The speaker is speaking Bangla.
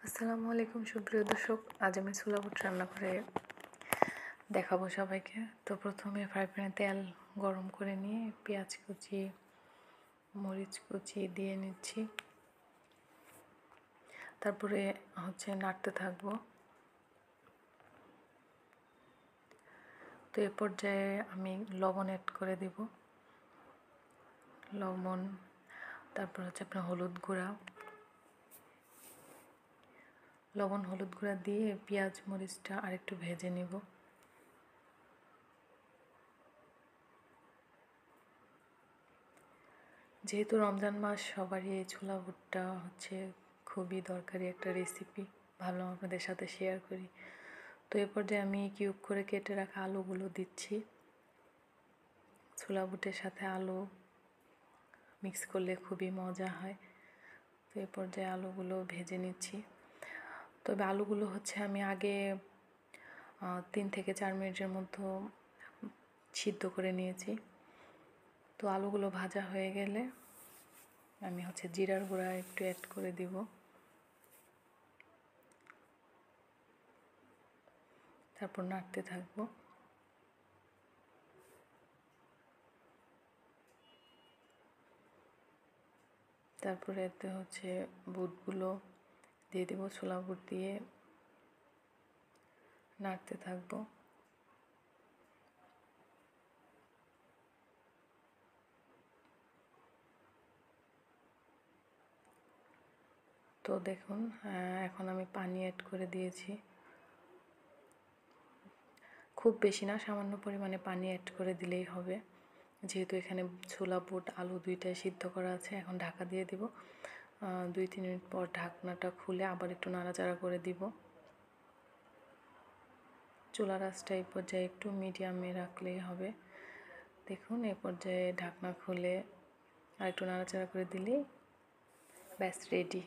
আসসালামু আলাইকুম সুপ্রিয় দর্শক, আজ আমি ছোলা বুট রান্না করে দেখাবো সবাইকে। তো প্রথমে ফ্রাই প্যানে তেল গরম করে নিয়ে পেঁয়াজ কুচি, মরিচ কুচি দিয়ে নিচ্ছি। তারপরে নাড়তে থাকবো। তো এ পর্যায়ে আমি লবণ অ্যাড করে দেব। লবণ, তারপর আপনার হলুদ গুঁড়া, লবণ হলুদ গুঁড়া দিয়ে পেঁয়াজ মরিচটা আরেকটু ভেজে নেব। যেহেতু রমজান মাস, সবারই এই ছোলা বুটটা খুবই দরকারি একটা রেসিপি, ভাবলাম আপনাদের সাথে শেয়ার করি। তো এ পর্যায়ে আমি কিউব করে কেটে রাখা আলুগুলো দিচ্ছি। ছোলা বুটের সাথে আলু মিক্স করলে খুবই মজা হয়। তো এ পর্যায়ে আলুগুলো ভেজে নিচ্ছি। তবে আলুগুলো আমি আগে 3 থেকে 4 মিনিটের মতো সিদ্ধ করে নিয়েছি। তো আলুগুলো ভাজা হয়ে গেলে আমি জিরার গুঁড়া একটু অ্যাড করে দিব। তারপর নাড়তে থাকবো। তারপরে এতে বুটগুলো দিয়ে দেবো। ছোলা বুট দিয়ে নাড়তে থাকবো। তো দেখুন, এখন আমি পানি অ্যাড করে দিয়েছি। খুব বেশি না, সামান্য পরিমাণে পানি অ্যাড করে দিলেই হবে, যেহেতু এখানে ছোলা বুট আলু দুইটাই সিদ্ধ করা আছে। এখন ঢাকা দিয়ে দিব। 2-3 মিনিট পর ঢাকনাটা খুলে আবার একটু নাড়াচাড়া করে দিব। চুলার আঁচটা এই পর্যায়ে একটু মিডিয়ামে রাখলেই হবে। দেখুন, এই পর্যায়ে ঢাকনা খুলে আর একটু নাড়াচাড়া করে দিলেই ব্যাস রেডি।